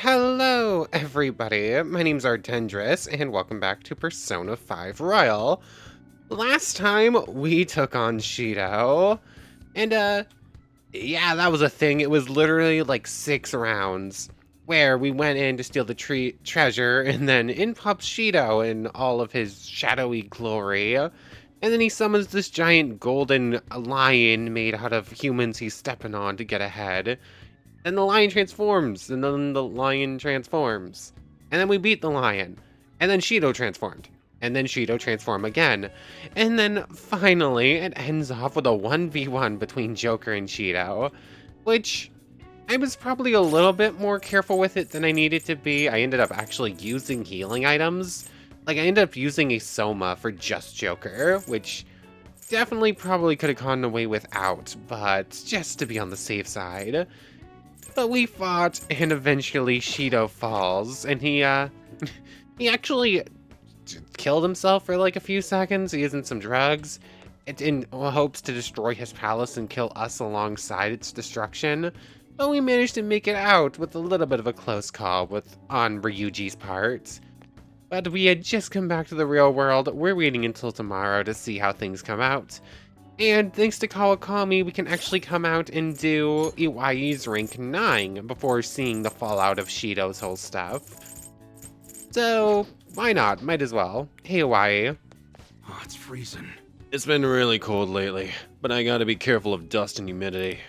Hello, everybody. My name's Ardendris, and welcome back to Persona 5 Royal. Last time, we took on Shido, and, yeah, that was a thing. It was literally like 6 rounds, where we went in to steal the treasure, and then in pops Shido in all of his shadowy glory. And then he summons this giant golden lion made out of humans he's stepping on to get ahead. Then the lion transforms, and then the lion transforms. And then we beat the lion. And then Shido transformed. And then Shido transformed again. And then finally, it ends off with a 1v1 between Joker and Shido, which I was probably a little bit more careful with it than I needed to be. I ended up actually using healing items. Like, I ended up using a Soma for just Joker, which definitely probably could have gone away without, but just to be on the safe side. But we fought, and eventually Shido falls, and he actually killed himself for like a few seconds using some drugs, in hopes to destroy his palace and kill us alongside its destruction. But we managed to make it out with a little bit of a close call on Ryuji's part. But we had just come back to the real world. We're waiting until tomorrow to see how things come out. And thanks to Kawakami, we can actually come out and do Iwai's rank 9 before seeing the fallout of Shido's whole stuff. So, why not? Might as well. Hey, Iwai. Oh, it's freezing. It's been really cold lately, but I gotta be careful of dust and humidity.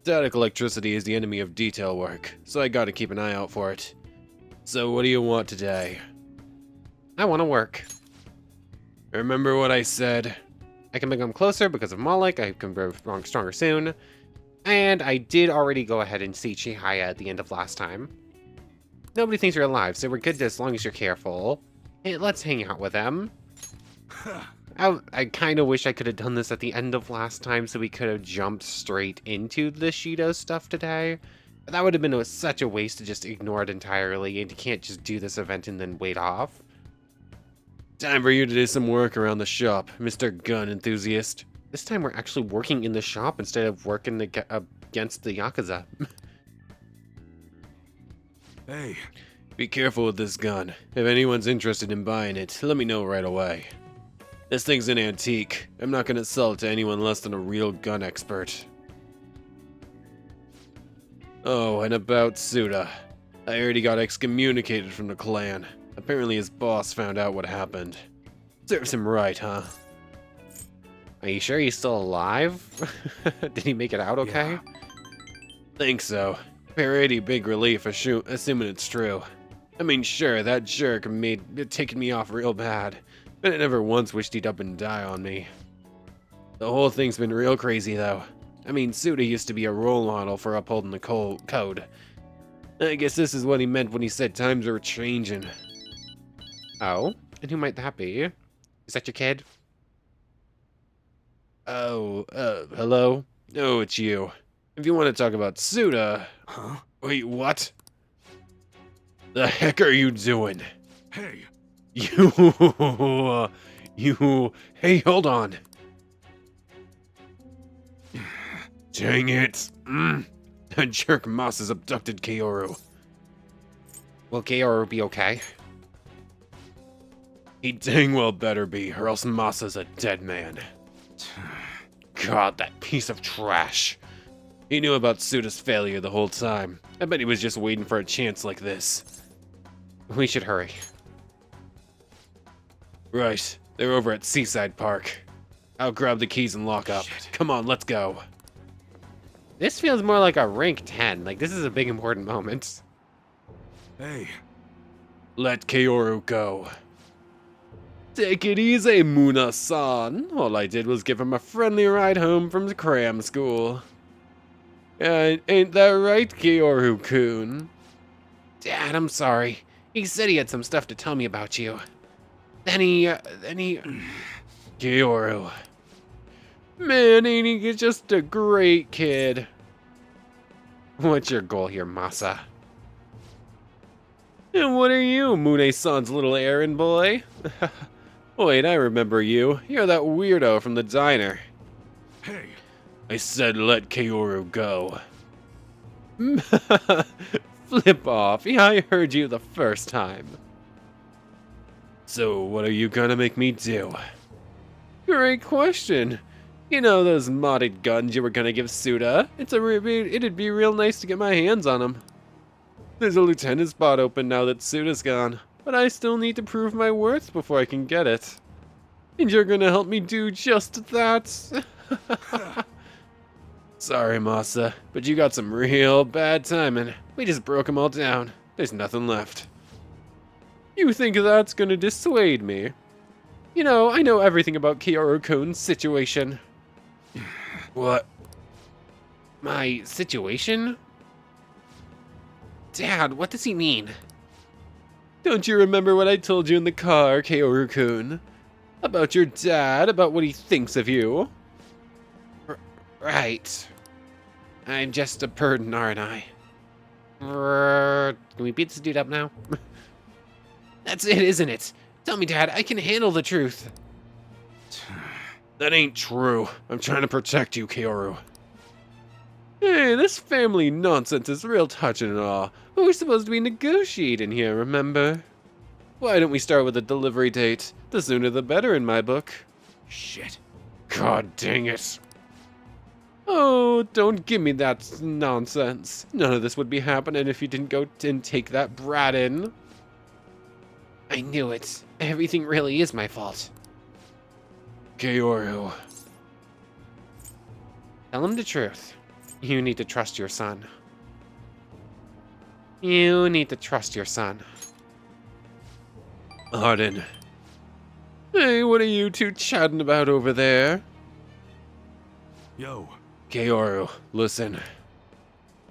Static electricity is the enemy of detail work, so I gotta keep an eye out for it. So what do you want today? I want to work. Remember what I said? I can become closer because of Malik, I can grow stronger soon, and I did already go ahead and see Chihaya at the end of last time. Nobody thinks you're alive, so we're good as long as you're careful. Hey, let's hang out with them. I kind of wish I could have done this at the end of last time so we could have jumped straight into the Shido stuff today. But that would have been such a waste to just ignore it entirely, and you can't just do this event and then wait off. Time for you to do some work around the shop, Mr. Gun Enthusiast. This time we're actually working in the shop instead of working against the Yakuza. Hey. Be careful with this gun. If anyone's interested in buying it, let me know right away. This thing's an antique. I'm not gonna sell it to anyone less than a real gun expert. Oh, and about Suda. I already got excommunicated from the clan. Apparently his boss found out what happened. Serves him right, huh? Are you sure he's still alive? Did he make it out okay? Yeah. Think so. Pretty big relief, assuming it's true. I mean, sure, that jerk taken me off real bad, but I never once wished he'd up and die on me. The whole thing's been real crazy, though. I mean, Suda used to be a role model for upholding the code. I guess this is what he meant when he said times are changing. Oh? And who might that be? Is that your kid? Oh, hello? Oh, it's you. If you want to talk about Suda... Huh? Wait, what? The heck are you doing? Hey. Hey, hold on. Dang it. That jerk Moss has abducted Kaoru. Will Kaoru be okay? He dang well better be, or else Masa's a dead man. God, that piece of trash. He knew about Suda's failure the whole time. I bet he was just waiting for a chance like this. We should hurry. Right, they're over at Seaside Park. I'll grab the keys and lock up. Shit. Come on, let's go. This feels more like a rank 10. Like, this is a big important moment. Hey. Let Kaoru go. Take it easy, Muna-san. All I did was give him a friendly ride home from cram school. Ain't that right, Kaoru-kun? Dad, I'm sorry. He said he had some stuff to tell me about you. Then he... Kaoru. Man, ain't he just a great kid. What's your goal here, Masa? And what are you, Mune-san's little errand boy? Wait, I remember you. You're that weirdo from the diner. Hey. I said let Kaoru go. Flip off. Yeah, I heard you the first time. So, what are you gonna make me do? Great question. You know those modded guns you were gonna give Suda? It'd be real nice to get my hands on them. There's a lieutenant spot open now that Suda's gone, but I still need to prove my worth before I can get it. And you're gonna help me do just that? Sorry, Masa, but you got some real bad timing. We just broke them all down. There's nothing left. You think that's gonna dissuade me? You know, I know everything about Kyoru-kun's situation. What? My situation? Dad, what does he mean? Don't you remember what I told you in the car, Kyoru-kun? About your dad, about what he thinks of you? Right. I'm just a burden, aren't I? Can we beat this dude up now? That's it, isn't it? Tell me, Dad, I can handle the truth. That ain't true. I'm trying to protect you, Kyoru. Hey, this family nonsense is real touching and all, but we're supposed to be negotiating here, remember? Why don't we start with a delivery date? The sooner the better in my book. Shit. God dang it. Oh, don't give me that nonsense. None of this would be happening if you didn't go and take that brat in. I knew it. Everything really is my fault. Kyoru. Tell him the truth. You need to trust your son. You need to trust your son. Arden. Hey, what are you two chatting about over there? Yo. Kyoru, listen.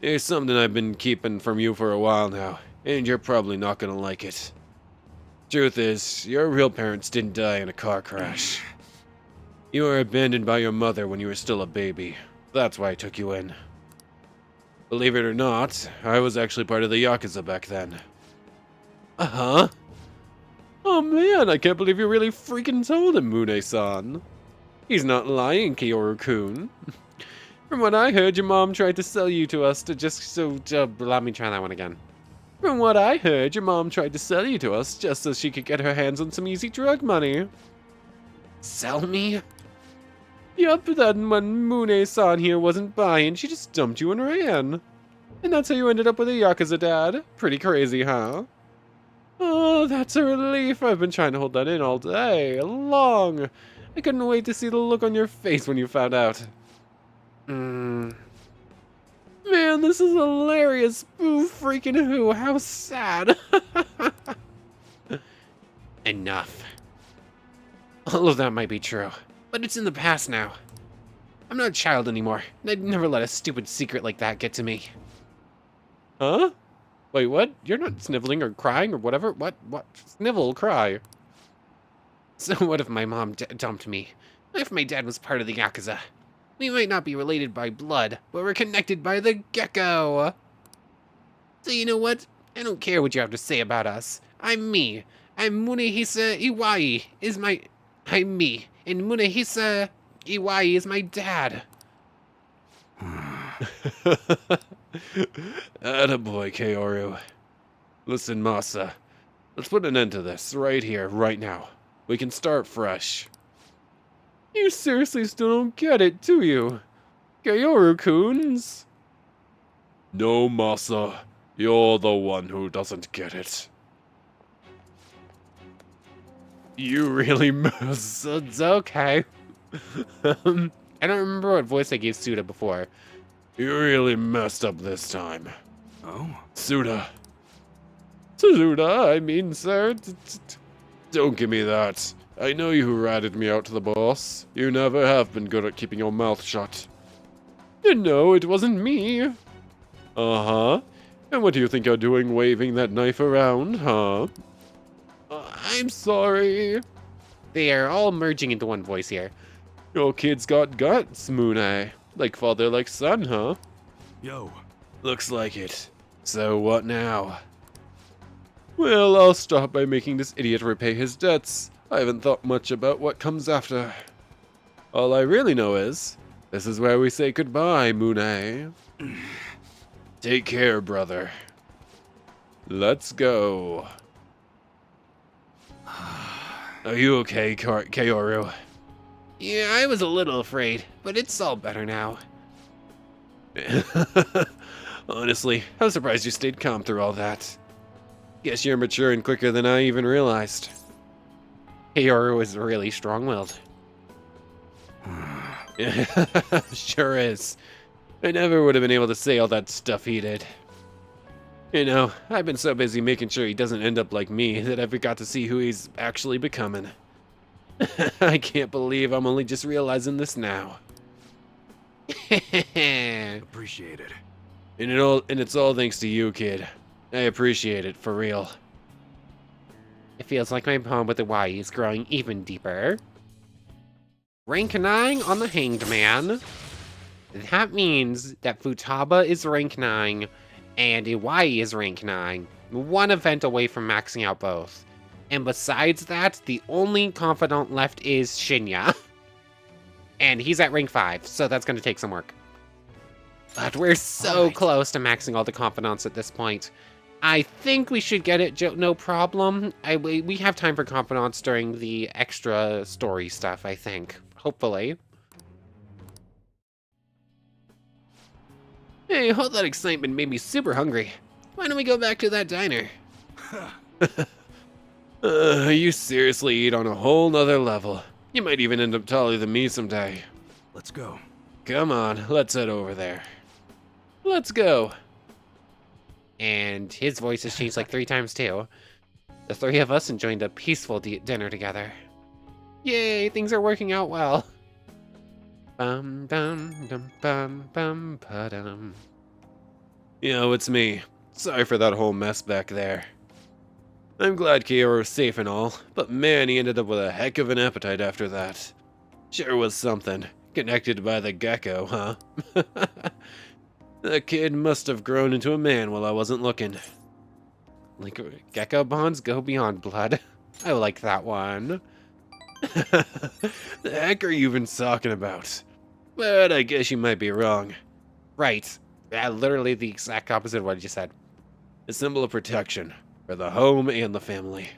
There's something I've been keeping from you for a while now, and you're probably not gonna like it. Truth is, your real parents didn't die in a car crash. You were abandoned by your mother when you were still a baby. That's why I took you in. Believe it or not, I was actually part of the Yakuza back then. Uh-huh. Oh man, I can't believe you really freaking told him, Mune-san. He's not lying, Kyoru-kun. From what I heard, your mom tried to sell you to us to let me try that one again. From what I heard, your mom tried to sell you to us just so she could get her hands on some easy drug money. Sell me? Yup, then when Mune-san here wasn't buying, she just dumped you and ran. And that's how you ended up with a Yakuza dad. Pretty crazy, huh? Oh, that's a relief. I've been trying to hold that in all day long. I couldn't wait to see the look on your face when you found out. Man, this is hilarious. Boo freaking who. How sad. Enough. All of that might be true, but it's in the past now. I'm not a child anymore, and I'd never let a stupid secret like that get to me. Huh? Wait, what? You're not sniveling or crying or whatever? What? Snivel, cry. So what if my mom dumped me? What if my dad was part of the Yakuza? We might not be related by blood, but we're connected by the gecko. So you know what? I don't care what you have to say about us. I'm me. I'm Munehisa Iwai I'm me. And Munehisa Iwai is my dad. Attaboy, Kyoru. Listen, Masa. Let's put an end to this right here, right now. We can start fresh. You seriously still don't get it, do you? Kyoru-kuns? No, Masa. You're the one who doesn't get it. You really must. It's okay. I don't remember what voice I gave Suda before. You really messed up this time. Oh? Suda. Suda, I mean, sir. Don't give me that. I know you ratted me out to the boss. You never have been good at keeping your mouth shut. No, it wasn't me. Uh-huh. And what do you think you're doing waving that knife around, huh? I'm sorry. They are all merging into one voice here. Your kid's got guts, Mune. Like father, like son, huh? Yo. Looks like it. So what now? Well, I'll start by making this idiot repay his debts. I haven't thought much about what comes after. All I really know is, this is where we say goodbye, Mune. Take care, brother. Let's go. Are you okay, Kaoru? Yeah, I was a little afraid, but it's all better now. Honestly, I'm surprised you stayed calm through all that. Guess you're maturing quicker than I even realized. Kaoru is really strong-willed. Sure is. I never would have been able to say all that stuff he did. You know, I've been so busy making sure he doesn't end up like me that I forgot to see who he's actually becoming. I can't believe I'm only just realizing this now. Appreciate it. And it's all thanks to you, kid. I appreciate it, for real. It feels like my bond with the Y is growing even deeper. Rank 9 on the Hanged Man. That means that Futaba is rank 9 and Iwai is rank 9. One event away from maxing out both. And besides that, the only confidant left is Shinya. And he's at rank 5, so that's going to take some work. But we're so close to maxing all the confidants at this point. I think we should get it no problem. We have time for confidants during the extra story stuff, I think. Hopefully. Hey, all that excitement made me super hungry. Why don't we go back to that diner? You seriously eat on a whole nother level. You might even end up taller than me someday. Let's go. Come on, let's head over there. Let's go. And his voice has changed like 3 times too. The 3 of us enjoyed a peaceful dinner together. Yay, things are working out well. Bum dum dum bum bum pa-dum. Yo, it's me. Sorry for that whole mess back there. I'm glad Kaoru was safe and all, but man, he ended up with a heck of an appetite after that. Sure was something. Connected by the gecko, huh? That kid must have grown into a man while I wasn't looking. Like, gecko bonds go beyond blood. I like that one. The heck are you even talking about? But I guess you might be wrong. Right. Yeah, literally the exact opposite of what you said. A symbol of protection for the home and the family.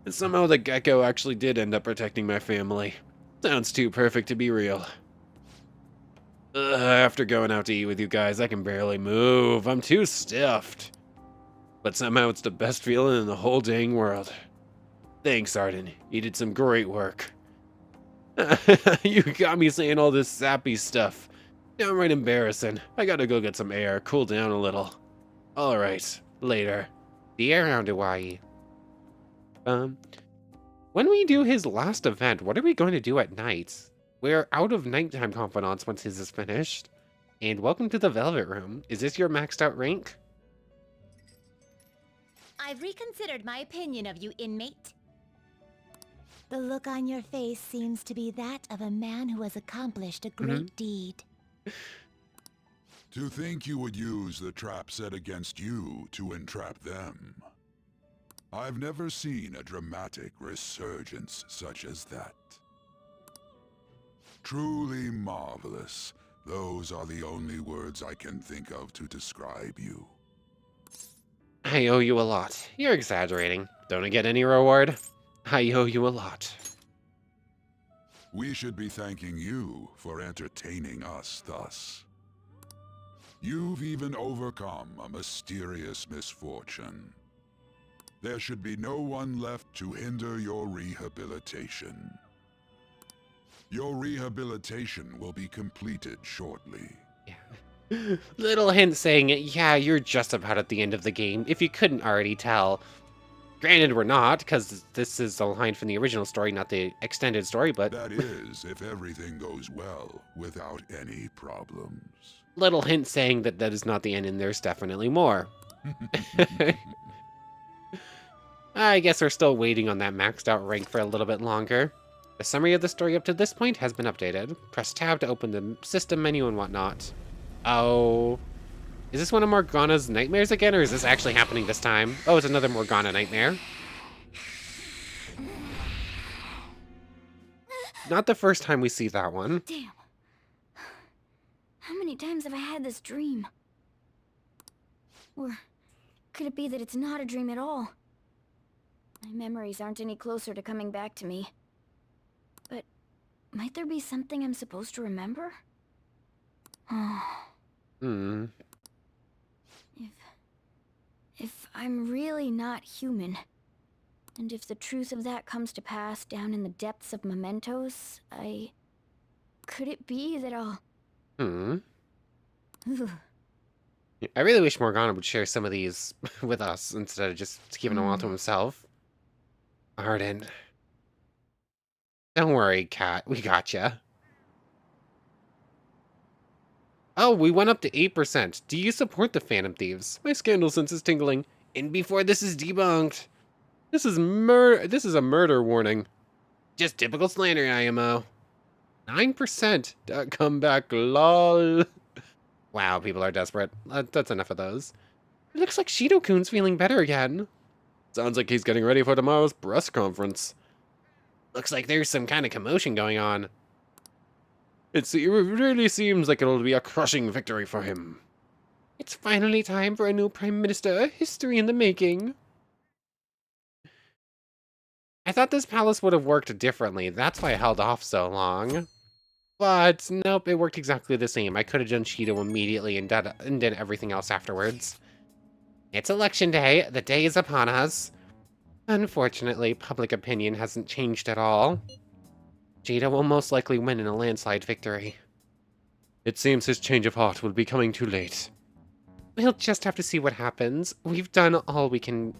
And somehow the gecko actually did end up protecting my family. Sounds too perfect to be real. After going out to eat with you guys, I can barely move. I'm too stuffed. But somehow it's the best feeling in the whole dang world. Thanks, Arden. You did some great work. You got me saying all this sappy stuff. Downright embarrassing. I gotta go get some air, cool down a little. Alright, later. The air hound Hawaii. When we do his last event, what are we going to do at night? We're out of nighttime confidants once his is finished. And welcome to the Velvet Room. Is this your maxed out rank? I've reconsidered my opinion of you, inmate. The look on your face seems to be that of a man who has accomplished a great deed. To think you would use the trap set against you to entrap them. I've never seen a dramatic resurgence such as that. Truly marvelous. Those are the only words I can think of to describe you. I owe you a lot. You're exaggerating. Don't I get any reward? I owe you a lot. We should be thanking you for entertaining us thus. You've even overcome a mysterious misfortune. There should be no one left to hinder your rehabilitation. Your rehabilitation will be completed shortly. Yeah. Little hint saying, yeah, you're just about at the end of the game, if you couldn't already tell. Granted, we're not, because this is a line from the original story, not the extended story, but... That is, if everything goes well, without any problems. Little hint saying that that is not the end, and there's definitely more. I guess we're still waiting on that maxed out rank for a little bit longer. The summary of the story up to this point has been updated. Press tab to open the system menu and whatnot. Oh... Is this one of Morgana's nightmares again, or is this actually happening this time? Oh, it's another Morgana nightmare. Not the first time we see that one. Damn. How many times have I had this dream? Were could it be that it's not a dream at all? My memories aren't any closer to coming back to me. But might there be something I'm supposed to remember? Hmm. If I'm really not human, and if the truth of that comes to pass down in the depths of mementos, could it be that I'll... Hmm. I really wish Morgana would share some of these with us instead of just keeping them all to himself. Arden. Don't worry, Cat. We gotcha. Oh, we went up to 8%. Do you support the Phantom Thieves? My scandal sense is tingling. And before this is debunked. This is a murder warning. Just typical slander, IMO. 9%. Come back, lol. Wow, people are desperate. That's enough of those. It looks like Shido-kun's feeling better again. Sounds like he's getting ready for tomorrow's press conference. Looks like there's some kind of commotion going on. It really seems like it'll be a crushing victory for him. It's finally time for a new Prime Minister, history in the making. I thought this palace would have worked differently, that's why I held off so long. But nope, it worked exactly the same. I could have done Shido immediately and did everything else afterwards. It's election day, the day is upon us. Unfortunately, public opinion hasn't changed at all. Shido will most likely win in a landslide victory. It seems his change of heart will be coming too late. We'll just have to see what happens. We've done all we can.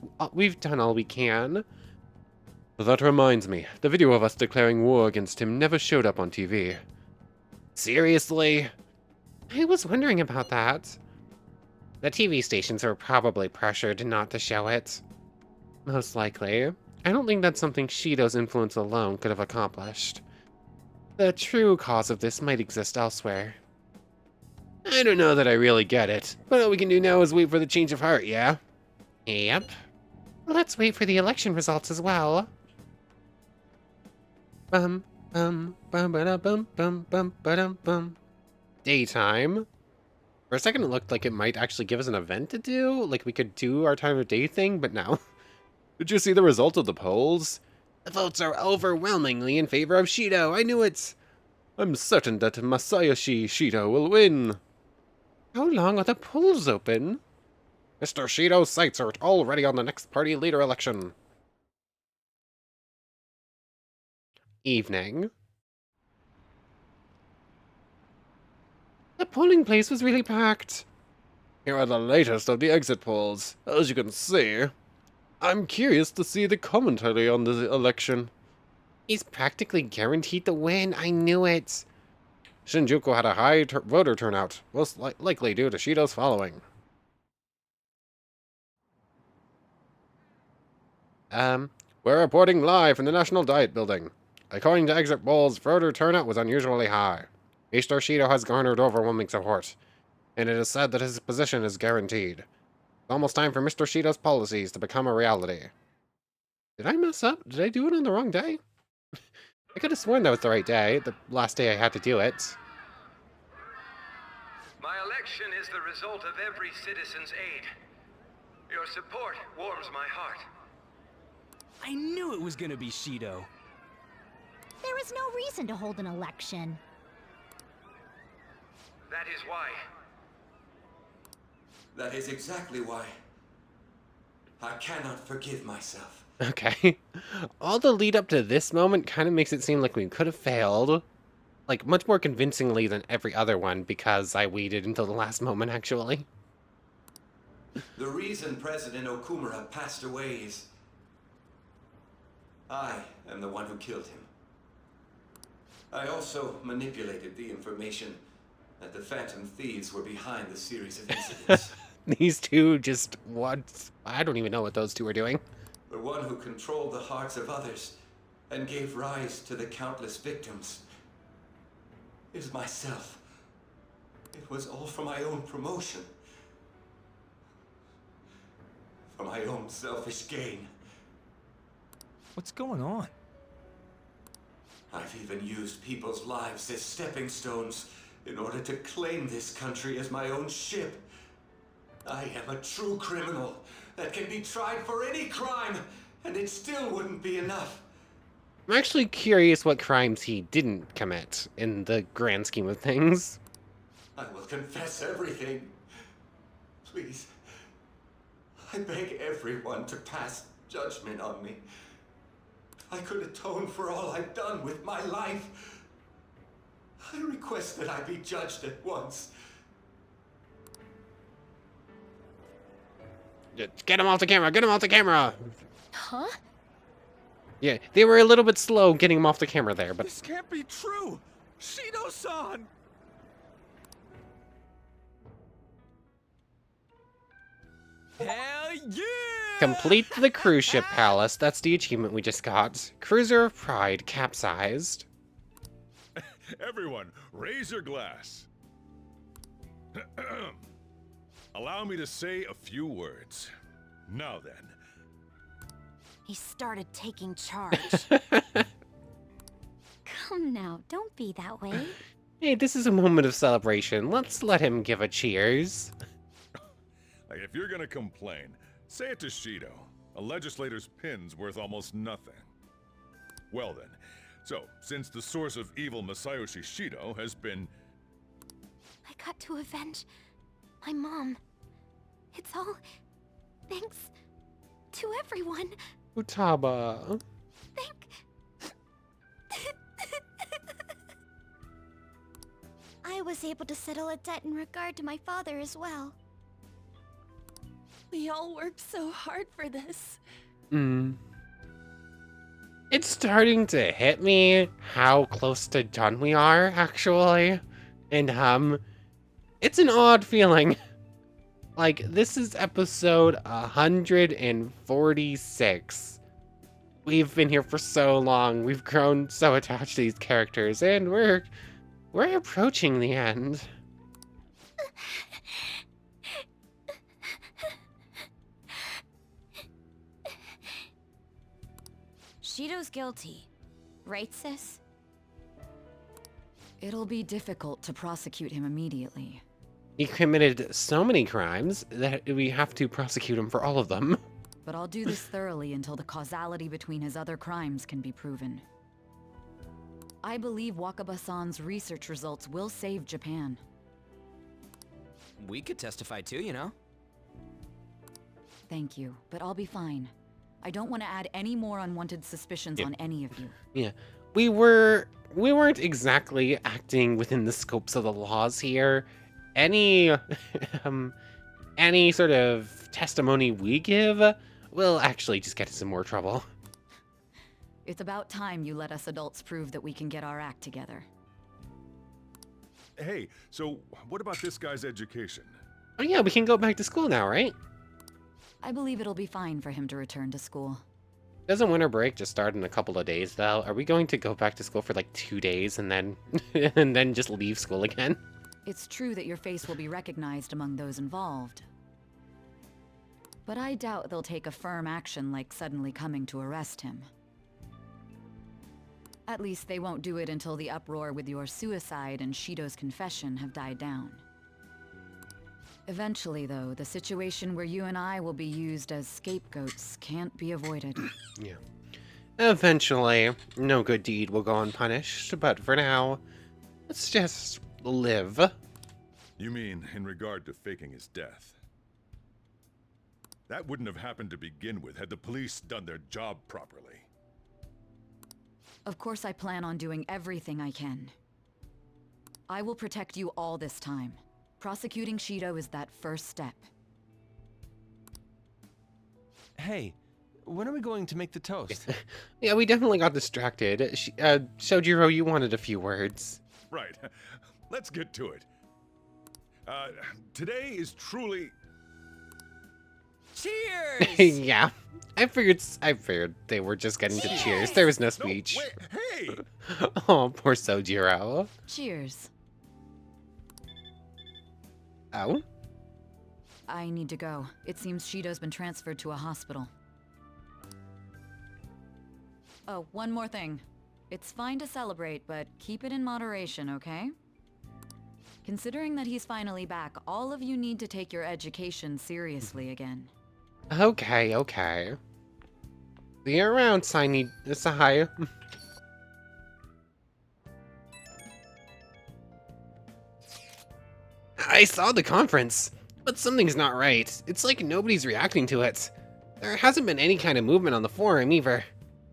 That reminds me, the video of us declaring war against him never showed up on TV. Seriously? I was wondering about that. The TV stations were probably pressured not to show it. Most likely. I don't think that's something Shido's influence alone could have accomplished. The true cause of this might exist elsewhere. I don't know that I really get it, but all we can do now is wait for the change of heart, yeah? Yep. Let's wait for the election results as well. Bum, bum, bum, ba bum, bum, bum, ba bum. Daytime. For a second, it looked like it might actually give us an event to do. Like we could do our time of day thing, but no. Did you see the result of the polls? The votes are overwhelmingly in favor of Shido. I knew it. I'm certain that Masayoshi Shido will win. How long are the polls open? Mr. Shido's sights are already on the next party leader election. Evening. The polling place was really packed. Here are the latest of the exit polls. As you can see, I'm curious to see the commentary on the election. He's practically guaranteed to win. I knew it. Shinjuku had a high voter turnout, most likely due to Shido's following. We're reporting live from the National Diet Building. According to exit polls, voter turnout was unusually high. Mr. Shido has garnered overwhelming support, and it is said that his position is guaranteed. It's almost time for Mr. Shido's policies to become a reality. Did I mess up? Did I do it on the wrong day? I could have sworn that was the right day, the last day I had to do it. My election is the result of every citizen's aid. Your support warms my heart. I knew it was gonna be Shido. There is no reason to hold an election. That is why. That is exactly why. I cannot forgive myself. Okay. All the lead up to this moment kind of makes it seem like we could have failed. Like, much more convincingly than every other one, because I waited until the last moment, actually. The reason President Okumura passed away is... I am the one who killed him. I also manipulated the information that the Phantom Thieves were behind the series of incidents. These two just, what? I don't even know what those two are doing. The one who controlled the hearts of others and gave rise to the countless victims is myself. It was all for my own promotion. For my own selfish gain. What's going on? I've even used people's lives as stepping stones in order to claim this country as my own ship. I am a true criminal, that can be tried for any crime, and it still wouldn't be enough. I'm actually curious what crimes he didn't commit in the grand scheme of things. I will confess everything. Please, I beg everyone to pass judgment on me. I could atone for all I've done with my life. I request that I be judged at once. Get him off the camera! Get him off the camera! Huh? Yeah, they were a little bit slow getting him off the camera there, but This can't be true! Shido-san! Hell yeah! complete the cruise ship palace. That's the achievement we just got. Cruiser of Pride capsized. Everyone, raise your glass. Allow me to say a few words. Now then. He started taking charge. Come now, don't be that way. Hey, this is a moment of celebration. Let's let him give a cheers. Like, if you're gonna complain, say it to Shido. A legislator's pin's worth almost nothing. Well then, so, since the source of evil Masayoshi Shido has been... I got to avenge my mom. It's all thanks to everyone. Utaba. I was able to settle a debt in regard to my father as well. We all worked so hard for this. It's starting to hit me how close to done we are, actually. And, it's an odd feeling. Like, this is episode 146. We've been here for so long. We've grown so attached to these characters, and we're approaching the end. Shido's guilty, right, sis? It'll be difficult to prosecute him immediately. He committed so many crimes that we have to prosecute him for all of them. But I'll do this thoroughly until the causality between his other crimes can be proven. I believe Wakaba-san's research results will save Japan. We could testify too, you know? Thank you, but I'll be fine. I don't want to add any more unwanted suspicions on any of you. Yeah, we weren't exactly acting within the scopes of the laws here. Any sort of testimony we give will actually just get us in more trouble. It's about time you let us adults prove that we can get our act together. Hey, so what about this guy's education? Oh yeah, we can go back to school now, right? I believe it'll be fine for him to return to school. Doesn't winter break just start in a couple of days, though? Are we going to go back to school for like 2 days and then and then just leave school again? It's true that your face will be recognized among those involved. But I doubt they'll take a firm action like suddenly coming to arrest him. At least they won't do it until the uproar with your suicide and Shido's confession have died down. Eventually, though, the situation where you and I will be used as scapegoats can't be avoided. Yeah. Eventually, no good deed will go unpunished, but for now, let's just live. You mean in regard to faking his death? That wouldn't have happened to begin with had the police done their job properly. Of course, I plan on doing everything I can. I will protect you all this time. Prosecuting Shido is that first step. Hey, when are we going to make the toast? Yeah, we definitely got distracted. Shojiro, you wanted a few words. Right. Let's get to it. Today is truly... Cheers! Yeah, I figured they were just getting to cheers. There was no speech. No, wait, hey! Oh, poor Sojiro. Cheers. Oh? I need to go. It seems Shido's been transferred to a hospital. Oh, one more thing. It's fine to celebrate, but keep it in moderation, okay? Considering that he's finally back, all of you need to take your education seriously again. Okay, okay. See you around, Sahai. I saw the conference, but something's not right. It's like nobody's reacting to it. There hasn't been any kind of movement on the forum either.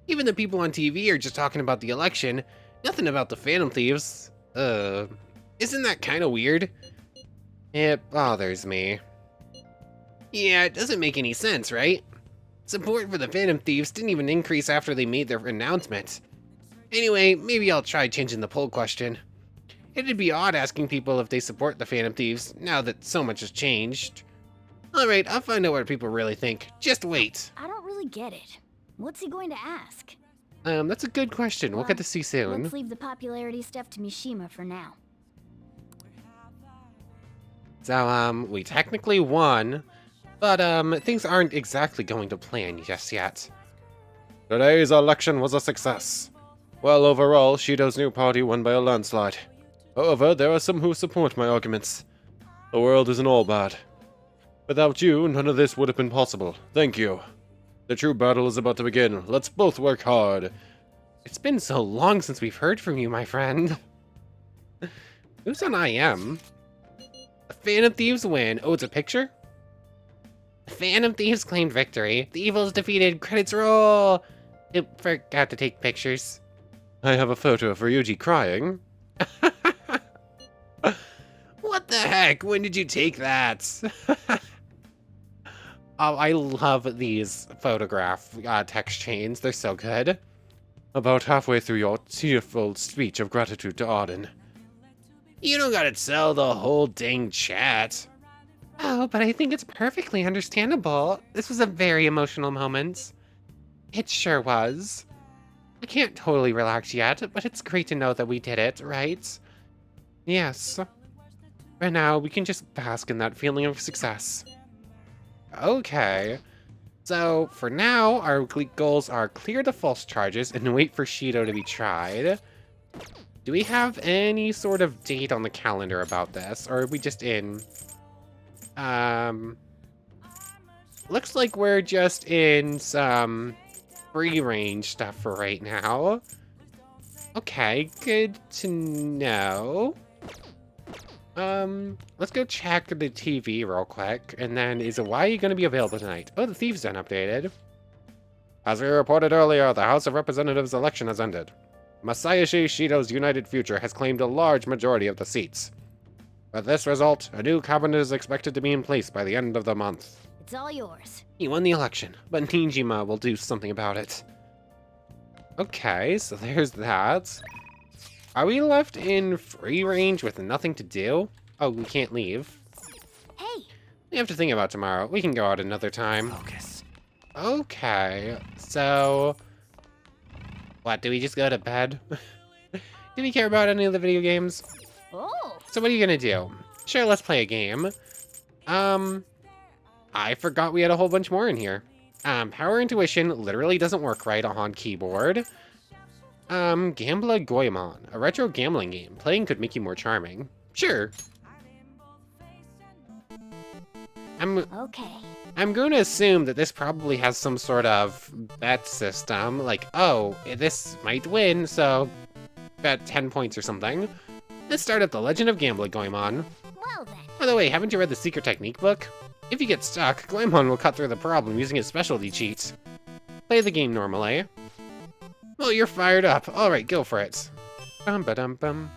Even the people on TV are just talking about the election, nothing about the Phantom Thieves. Isn't that kind of weird? It bothers me. Yeah, it doesn't make any sense, right? Support for the Phantom Thieves didn't even increase after they made their announcement. Anyway, maybe I'll try changing the poll question. It'd be odd asking people if they support the Phantom Thieves, now that so much has changed. Alright, I'll find out what people really think. Just wait. I don't really get it. What's he going to ask? That's a good question. We'll get to see soon. Let's leave the popularity stuff to Mishima for now. So, we technically won, but, things aren't exactly going to plan just yet. Today's election was a success. Well, overall, Shido's new party won by a landslide. However, there are some who support my arguments. The world isn't all bad. Without you, none of this would have been possible. Thank you. The true battle is about to begin. Let's both work hard. It's been so long since we've heard from you, my friend. Who's on IM? The Phantom Thieves win. Oh, it's a picture? The Phantom Thieves claimed victory. The evil is defeated. Credits roll. Oop, forgot to take pictures. I have a photo for Yuji crying. What the heck? When did you take that? Oh, I love these photograph text chains. They're so good. About halfway through your tearful speech of gratitude to Arden. You don't gotta tell the whole dang chat. Oh, but I think it's perfectly understandable. This was a very emotional moment. It sure was. I can't totally relax yet, but it's great to know that we did it, right? Yes. And now we can just bask in that feeling of success. Okay. So, for now, our goals are clear the false charges and wait for Shido to be tried. Do we have any sort of date on the calendar about this, or are we just in? Looks like we're just in some free range stuff for right now. Okay, good to know. Let's go check the TV real quick, and then why are you going to be available tonight? Oh, the Thieves done updated. As we reported earlier, the House of Representatives election has ended. Masayoshi Shido's United Future has claimed a large majority of the seats. With this result, a new cabinet is expected to be in place by the end of the month. It's all yours. He won the election, but Ninjima will do something about it. Okay, so there's that. Are we left in free range with nothing to do? Oh, we can't leave. Hey! We have to think about tomorrow. We can go out another time. Focus. Okay, so... What, do we just go to bed? Do we care about any of the video games? Oh! So what are you gonna do? Sure, let's play a game. I forgot we had a whole bunch more in here. Power Intuition literally doesn't work right on keyboard. Gambla Goemon, a retro gambling game. Playing could make you more charming. Sure. Okay. I'm going to assume that this probably has some sort of bet system, like, oh, this might win, so bet 10 points or something. Let's start at The Legend of Gambling Goemon. Well then. By the way, haven't you read the Secret Technique book? If you get stuck, Goemon will cut through the problem using his specialty cheat. Play the game normally. Well, you're fired up. Alright, go for it. Bum-ba-dum-bum.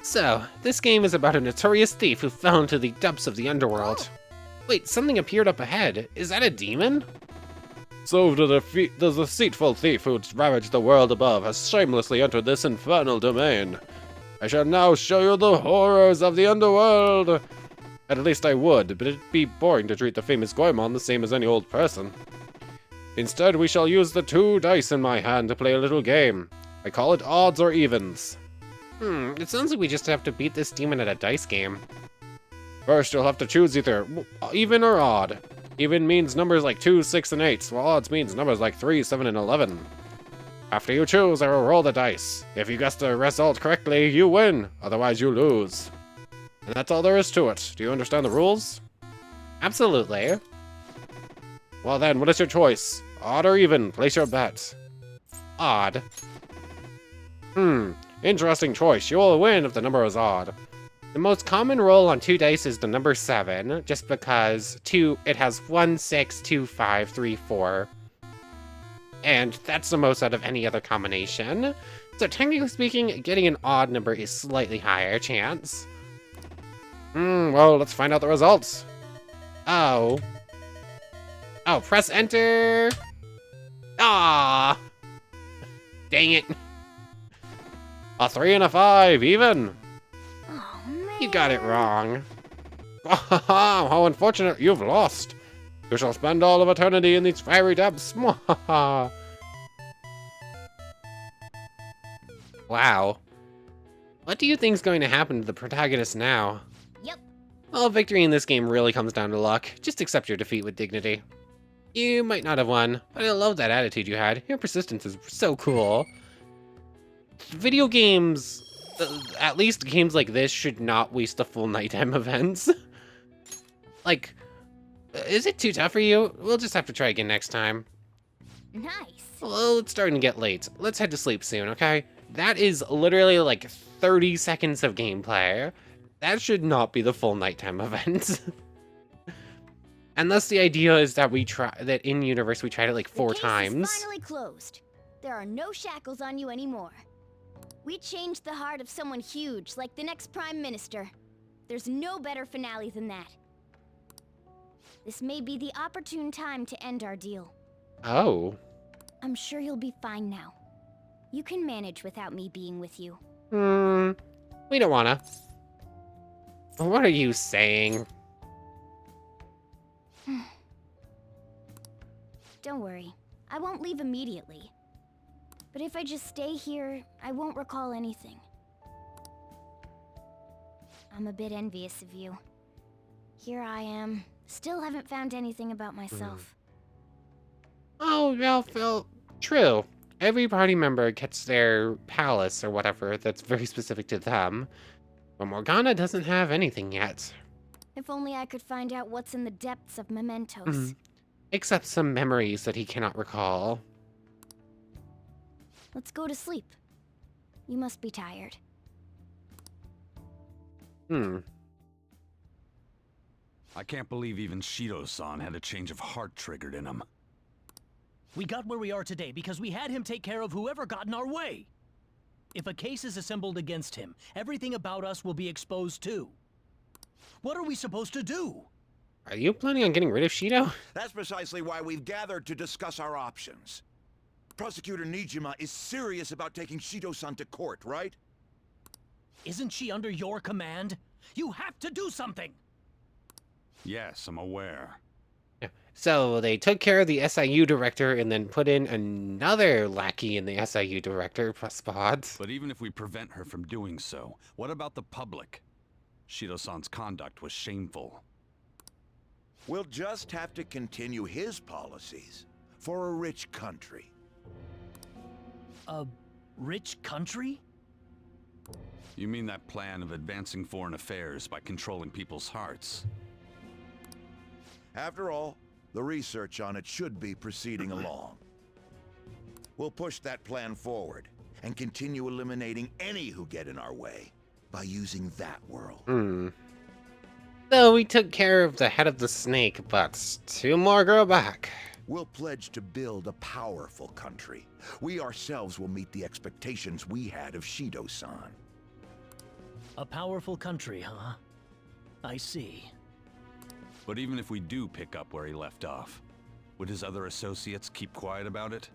So, this game is about a notorious thief who fell into the depths of the underworld. Wait, something appeared up ahead. Is that a demon? So the deceitful thief who's ravaged the world above has shamelessly entered this infernal domain. I shall now show you the horrors of the underworld. At least I would, but it'd be boring to treat the famous Goemon the same as any old person. Instead, we shall use the 2 dice in my hand to play a little game. I call it odds or evens. It sounds like we just have to beat this demon at a dice game. First, you'll have to choose either even or odd. Even means numbers like 2, 6, and 8, while odds means numbers like 3, 7, and 11. After you choose, I will roll the dice. If you guess the result correctly, you win. Otherwise, you lose. And that's all there is to it. Do you understand the rules? Absolutely. Well then, what is your choice? Odd or even? Place your bet. Odd. Interesting choice. You will win if the number is odd. The most common roll on 2 dice is the number 7, just because it has 1, 6, 2, 5, 3, 4. And that's the most out of any other combination. So technically speaking, getting an odd number is slightly higher chance. Well, let's find out the results. Oh, press enter! Ah, dang it. A 3 and a 5, even. Oh, man. You got it wrong. How unfortunate, you've lost. You shall spend all of eternity in these fiery depths. Wow. What do you think's going to happen to the protagonist now? Yep. Well, victory in this game really comes down to luck. Just accept your defeat with dignity. You might not have won, but I love that attitude you had. Your persistence is so cool. Video games, at least games like this, should not waste the full nighttime events. Like, is it too tough for you? We'll just have to try again next time. Nice. Well, it's starting to get late. Let's head to sleep soon, okay? That is literally like 30 seconds of gameplay. That should not be the full nighttime event. Unless the idea is that that in universe we tried it like 4 times. The case is finally closed. There are no shackles on you anymore. We changed the heart of someone huge, like the next Prime Minister. There's no better finale than that. This may be the opportune time to end our deal. Oh. I'm sure you'll be fine now. You can manage without me being with you. We don't wanna. What are you saying? Don't worry. I won't leave immediately. But if I just stay here, I won't recall anything. I'm a bit envious of you. Here I am. Still haven't found anything about myself. Oh, well, Phil, true. Every party member gets their palace or whatever that's very specific to them. But Morgana doesn't have anything yet. If only I could find out what's in the depths of mementos. Except some memories that he cannot recall. Let's go to sleep. You must be tired. I can't believe even Shido-san had a change of heart triggered in him. We got where we are today because we had him take care of whoever got in our way. If a case is assembled against him, everything about us will be exposed too. What are we supposed to do? Are you planning on getting rid of Shido? That's precisely why we've gathered to discuss our options. Prosecutor Nijima is serious about taking Shido-san to court, right? Isn't she under your command? You have to do something! Yes, I'm aware. So they took care of the SIU director and then put in another lackey in the SIU director spot. But even if we prevent her from doing so, what about the public? Shido-san's conduct was shameful. We'll just have to continue his policies for a rich country. A rich country? You mean that plan of advancing foreign affairs by controlling people's hearts? After all, the research on it should be proceeding along. We'll push that plan forward and continue eliminating any who get in our way by using that world. So we took care of the head of the snake, but 2 more grow back. We'll pledge to build a powerful country. We ourselves will meet the expectations we had of Shido-san. A powerful country, huh? I see. But even if we do pick up where he left off, would his other associates keep quiet about it?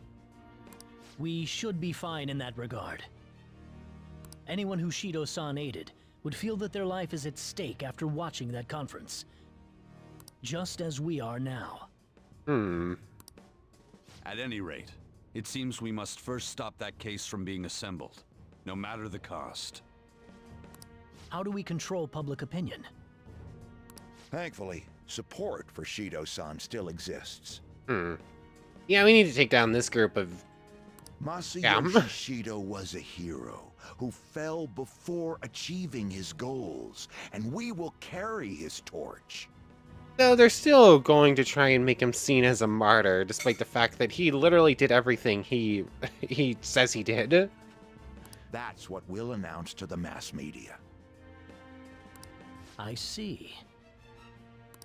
We should be fine in that regard. Anyone who Shido-san aided would feel that their life is at stake after watching that conference. Just as we are now. At any rate, it seems we must first stop that case from being assembled, no matter the cost. How do we control public opinion? Thankfully, support for Shido-san still exists. Yeah, we need to take down this group of... Masayoshi Shido was a hero who fell before achieving his goals, and we will carry his torch. Though they're still going to try and make him seen as a martyr, despite the fact that he literally did everything he says he did. That's what we'll announce to the mass media. I see.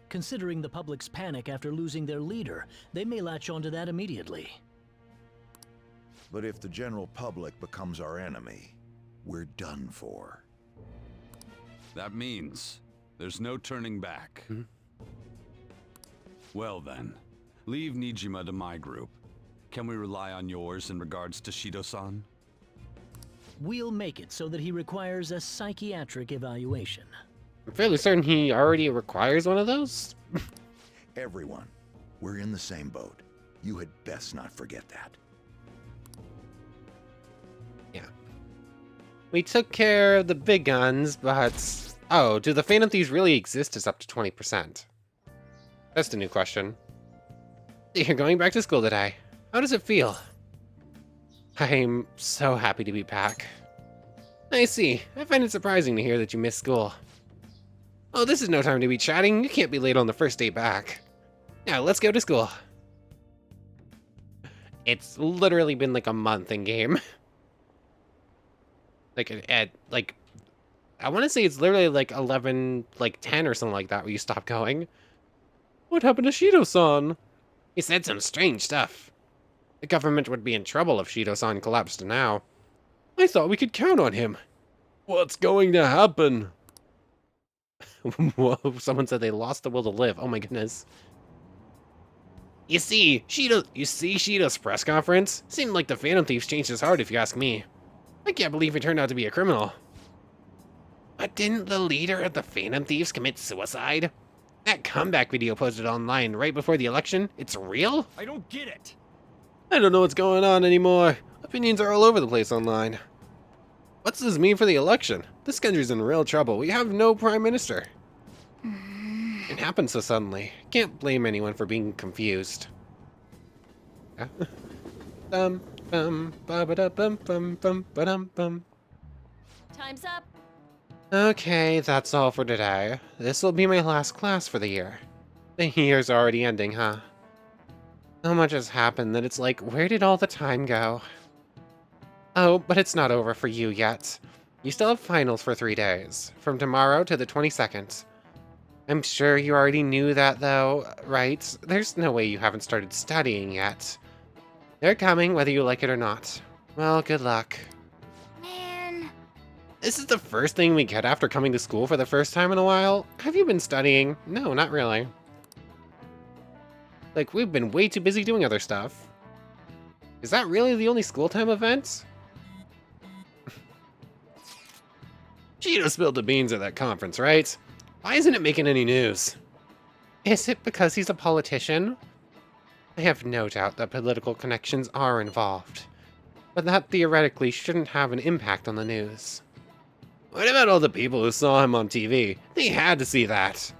Considering the public's panic after losing their leader, they may latch onto that immediately. But if the general public becomes our enemy, we're done for. That means there's no turning back. Well then, leave Nijima to my group. Can we rely on yours in regards to Shido-san? We'll make it so that he requires a psychiatric evaluation. I'm fairly certain he already requires one of those. Everyone, we're in the same boat. You had best not forget that. Yeah. We took care of the big guns, but... Oh, do the Phantom Thieves really exist as up to 20%? That's the new question. You're going back to school today. How does it feel? I'm so happy to be back. I see. I find it surprising to hear that you missed school. Oh, this is no time to be chatting. You can't be late on the first day back. Now, let's go to school. It's literally been like a month in game. like, I want to say it's literally like 11, like 10 or something like that where you stop going. What happened to Shido-san? He said some strange stuff. The government would be in trouble if Shido-san collapsed now. I thought we could count on him. What's going to happen? Whoa, someone said they lost the will to live. Oh my goodness. You see Shido's press conference? Seemed like the Phantom Thieves changed his heart if you ask me. I can't believe he turned out to be a criminal. But didn't the leader of the Phantom Thieves commit suicide? That comeback video posted online right before the election, it's real? I don't get it! I don't know what's going on anymore. Opinions are all over the place online. What's this mean for the election? This country's in real trouble. We have no prime minister. It happened so suddenly. Can't blame anyone for being confused. Yeah. Time's up. Okay, that's all for today. This will be my last class for the year. The year's already ending, huh? So much has happened that it's like, where did all the time go? Oh, but it's not over for you yet. You still have finals for 3 days, from tomorrow to the 22nd. I'm sure you already knew that though, right? There's no way you haven't started studying yet. They're coming whether you like it or not. Well, good luck. Man. This is the first thing we get after coming to school for the first time in a while. Have you been studying? No, not really. Like, we've been way too busy doing other stuff. Is that really the only school time event? Shido spilled the beans at that conference, right? Why isn't it making any news? Is it because he's a politician? I have no doubt that political connections are involved, but that theoretically shouldn't have an impact on the news. What about all the people who saw him on TV? They had to see that.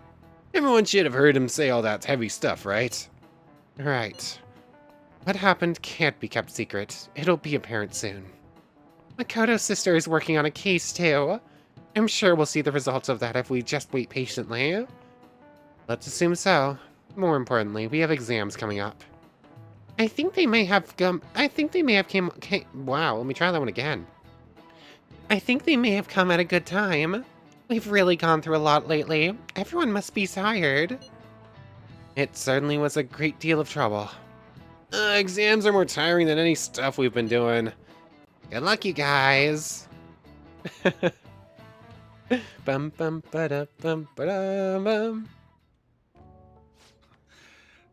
Everyone should have heard him say all that heavy stuff, right? Right. What happened can't be kept secret. It'll be apparent soon. Makoto's sister is working on a case too. I'm sure we'll see the results of that if we just wait patiently. Let's assume so. More importantly, we have exams coming up. I think they may have wow, let me try that one again. I think they may have come at a good time. We've really gone through a lot lately. Everyone must be tired. It certainly was a great deal of trouble. Exams are more tiring than any stuff we've been doing. Good luck, you guys. Bum bum ba bum ba bum.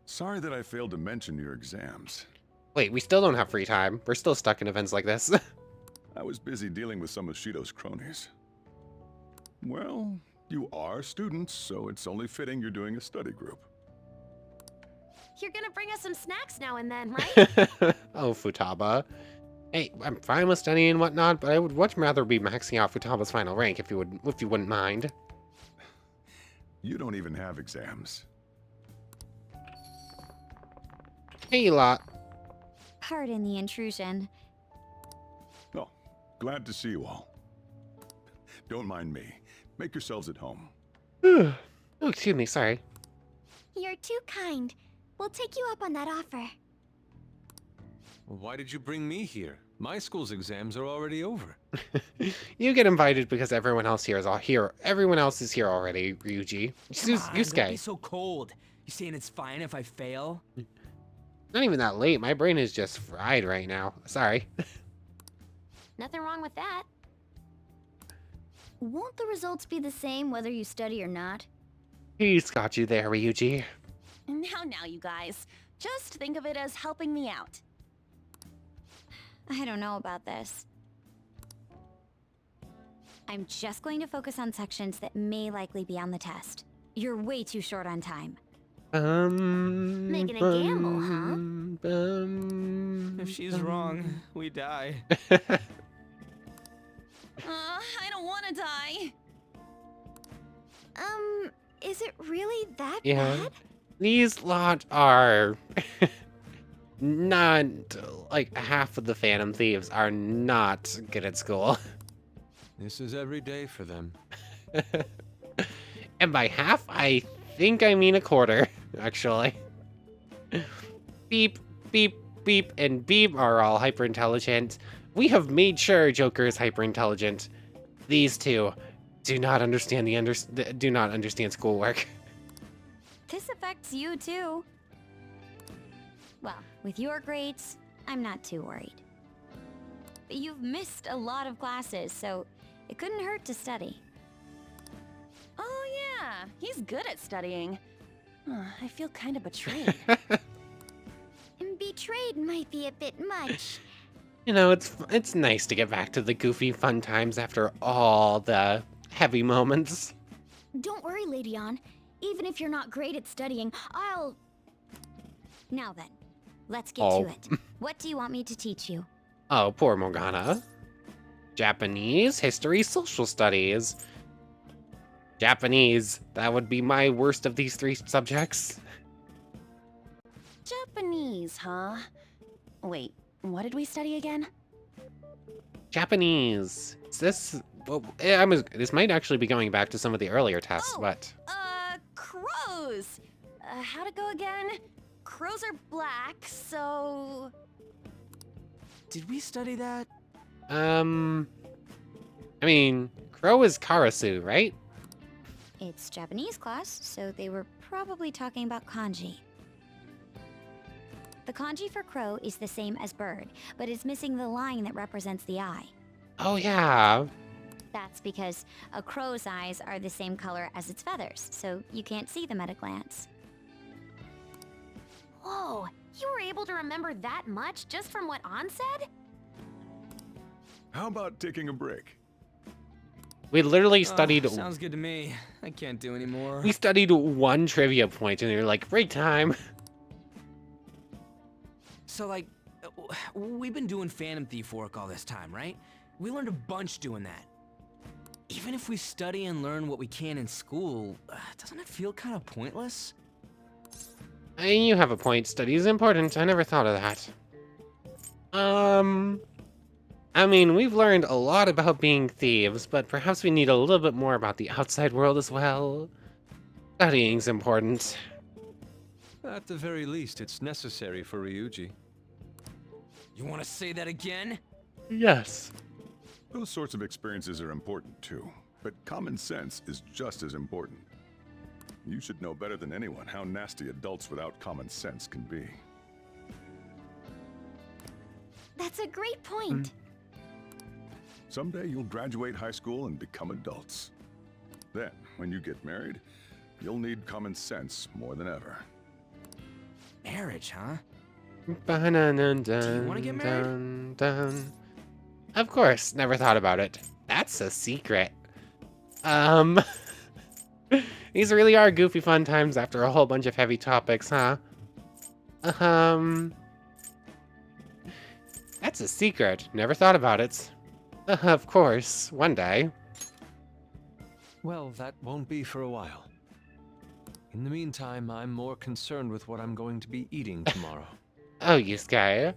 Sorry that I failed to mention your exams. Wait, we still don't have free time. We're still stuck in events like this. I was busy dealing with some of Shido's cronies. Well, you are students, so it's only fitting you're doing a study group. You're gonna bring us some snacks now and then, right? Oh, Futaba. Hey, I'm fine with studying and whatnot, but I would much rather be maxing out Futaba's final rank if you wouldn't mind. You don't even have exams. Hey, lot. Pardon the intrusion. Oh, glad to see you all. Don't mind me. Make yourselves at home. Oh, excuse me, sorry. You're too kind. We'll take you up on that offer. Well, why did you bring me here? My school's exams are already over. You get invited because everyone else here is all here. Everyone else is here already, Ryuji. Come on, don't be Yusuke. so cold. You saying it's fine if I fail? Not even that late. My brain is just fried right now. Sorry. Nothing wrong with that. Won't the results be the same whether you study or not? He's got you there, Ryuji. Now, you guys. Just think of it as helping me out. I don't know about this. I'm just going to focus on sections that may likely be on the test. You're way too short on time. Making a gamble, huh? If she's wrong, we die. I don't want to die. Is it really that Yeah. bad? These lot are not like half of the Phantom Thieves are not good at school. This is every day for them. And by half, I think I mean a quarter, actually. Beep, beep, beep, and beep are all hyper intelligent. We have made sure Joker is hyper intelligent. These two do not understand do not understand schoolwork. This affects you too. Well, with your grades, I'm not too worried. But you've missed a lot of classes, so it couldn't hurt to study. Oh, yeah. He's good at studying. I feel kind of betrayed. And betrayed might be a bit much. You know, it's nice to get back to the goofy fun times after all the heavy moments. Don't worry, Lady Ann. Even if you're not great at studying, I'll... Now then, let's get to it. What do you want me to teach you? Oh, poor Morgana. Japanese, history, social studies. Japanese, that would be my worst of these three subjects. Japanese, huh? Wait, what did we study again? Japanese. Is this... Well, this might actually be going back to some of the earlier tests, but... Crows! How'd it go again? Crows are black, so... Did we study that? I mean, crow is Karasu, right? It's Japanese class, so they were probably talking about kanji. The kanji for crow is the same as bird, but it's missing the line that represents the eye. Oh, yeah. That's because a crow's eyes are the same color as its feathers, so you can't see them at a glance. Whoa, you were able to remember that much just from what An said? How about taking a break? We literally studied... Sounds good to me. I can't do any more. We studied one trivia point, and you're like, break time. So, like, we've been doing Phantom Thief work all this time, right? We learned a bunch doing that. Even if we study and learn what we can in school, doesn't it feel kind of pointless? You have a point. Study is important. I never thought of that. I mean, we've learned a lot about being thieves, but perhaps we need a little bit more about the outside world as well. Studying's important. At the very least, it's necessary for Ryuji. You want to say that again? Yes. Those sorts of experiences are important too, but common sense is just as important. You should know better than anyone how nasty adults without common sense can be. That's a great point. Someday you'll graduate high school and become adults. Then, when you get married, you'll need common sense more than ever. Marriage, huh? Do you wanna get married? Of course, never thought about it. That's a secret. These really are goofy fun times after a whole bunch of heavy topics, huh? That's a secret. Never thought about it. Of course, one day. Well, that won't be for a while. In the meantime, I'm more concerned with what I'm going to be eating tomorrow. Oh, Yusuke.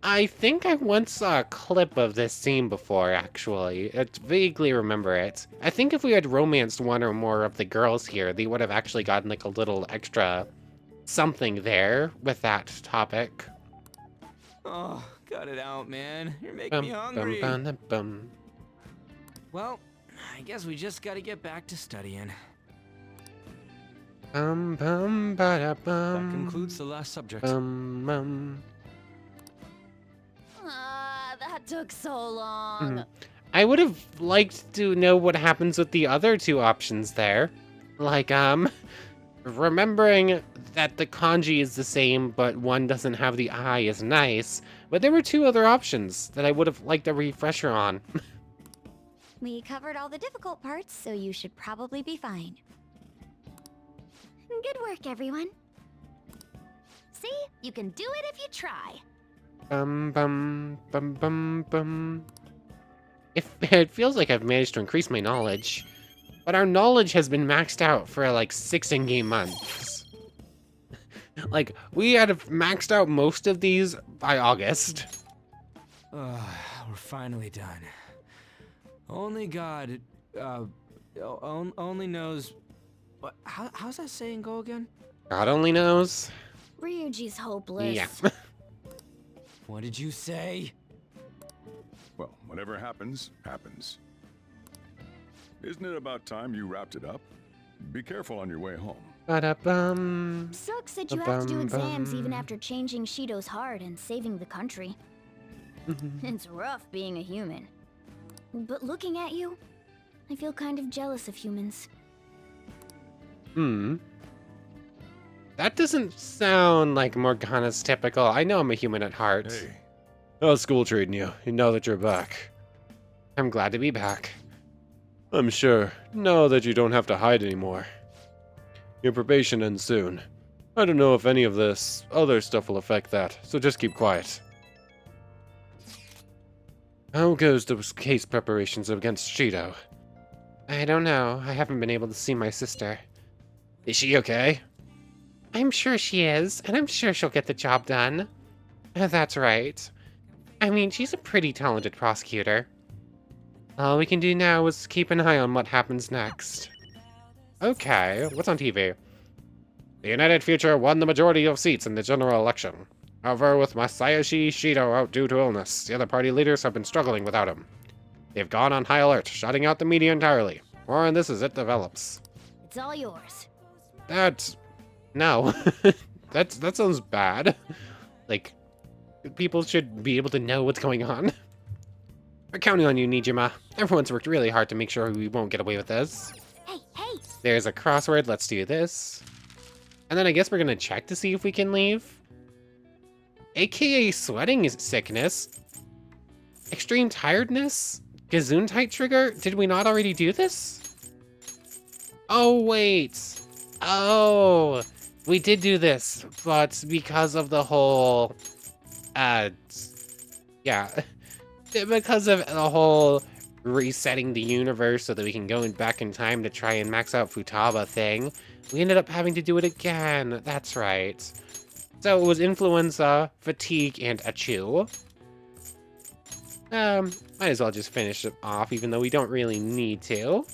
I think I once saw a clip of this scene before, actually. I vaguely remember it. I think if we had romanced one or more of the girls here, they would have actually gotten like a little extra something there with that topic. Oh, cut it out, man. You're making me hungry. Bum. Well, I guess we just gotta get back to studying. That concludes the last subject. That took so long. I would have liked to know what happens with the other two options there. Like, remembering that the kanji is the same, but one doesn't have the I is nice. But there were two other options that I would have liked a refresher on. We covered all the difficult parts, so you should probably be fine. Good work, everyone. See? You can do it if you try. It feels like I've managed to increase my knowledge. But our knowledge has been maxed out for like 6 in-game months. Like, we had maxed out most of these by August. We're finally done. Only God, only knows... What, how's that saying go again? God only knows. Ryuji's hopeless. Yeah. What did you say? Well, whatever happens, happens. Isn't it about time you wrapped it up? Be careful on your way home. Ba-da-bum. Sucks that you have to do exams even after changing Shido's heart and saving the country. It's rough being a human. But looking at you, I feel kind of jealous of humans. That doesn't sound like Morgana's typical. I know I'm a human at heart. Hey. How's school treating you? You know that you're back. I'm glad to be back. I'm sure. Now that you don't have to hide anymore. Your probation ends soon. I don't know if any of this other stuff will affect that, so just keep quiet. How goes those case preparations against Shido? I don't know. I haven't been able to see my sister. Is she okay? I'm sure she is, and I'm sure she'll get the job done. That's right. I mean, she's a pretty talented prosecutor. All we can do now is keep an eye on what happens next. Okay, what's on TV? The United Future won the majority of seats in the general election. However, with Masayoshi Shido out due to illness, the other party leaders have been struggling without him. They've gone on high alert, shutting out the media entirely. More on this as it develops. It's all yours. No. that sounds bad. Like, people should be able to know what's going on. We're counting on you, Nijima. Everyone's worked really hard to make sure we won't get away with this. Hey! There's a crossword, let's do this. And then I guess we're gonna check to see if we can leave. AKA sweating is sickness. Extreme tiredness? Gesundheit trigger? Did we not already do this? Oh, wait. Oh, we did do this, but because of the whole, yeah. Because of the whole resetting the universe so that we can go back in time to try and max out Futaba thing, we ended up having to do it again. That's right. So it was influenza, fatigue, and a chew. Might as well just finish it off, even though we don't really need to.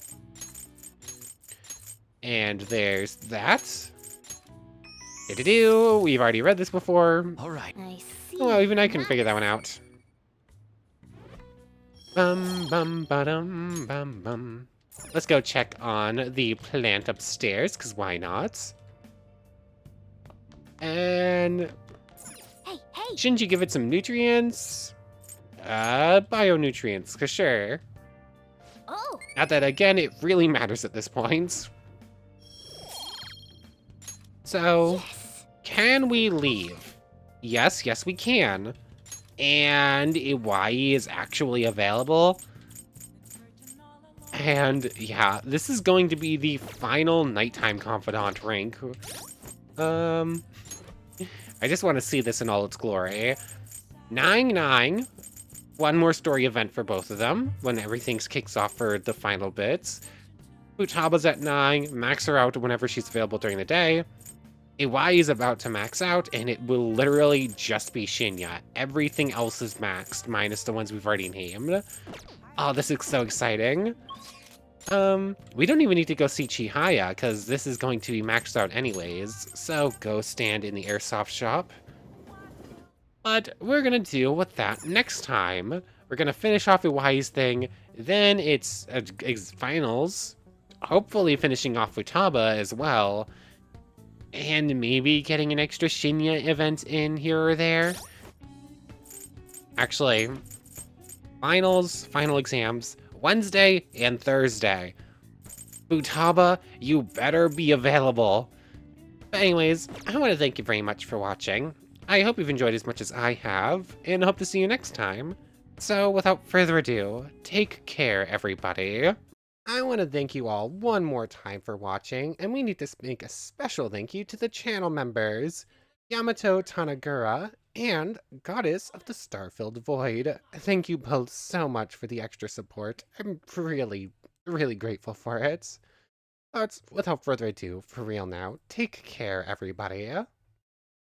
And there's that. Do-do-do. We've already read this before. All right. I see. Well, even I can figure that one out. Bum. Let's go check on the plant upstairs, because why not? And Hey! shouldn't you give it some nutrients? Bionutrients, because sure. Oh! Not that, again, it really matters at this point. So, Yes. Can we leave? Yes, we can. And Iwai is actually available. And yeah, this is going to be the final nighttime confidant rank. I just want to see this in all its glory. 9-9. One more story event for both of them when everything kicks off for the final bits. Futaba's at 9. Max her out whenever she's available during the day. Iwai is about to max out, and it will literally just be Shinya. Everything else is maxed, minus the ones we've already named. Oh, this is so exciting. We don't even need to go see Chihaya, because this is going to be maxed out anyways, so go stand in the airsoft shop. But we're gonna deal with that next time. We're gonna finish off Iwai's thing, then it's finals, hopefully finishing off Futaba as well, and maybe getting an extra Shinya event in here or there. Actually, final exams, Wednesday and Thursday. Futaba, you better be available. But anyways, I want to thank you very much for watching. I hope you've enjoyed as much as I have, and hope to see you next time. So without further ado, take care everybody. I want to thank you all one more time for watching, and we need to make a special thank you to the channel members, Yamato Tanagura and Goddess of the Star-Filled Void. Thank you both so much for the extra support. I'm really, really grateful for it. But without further ado, for real now, take care everybody.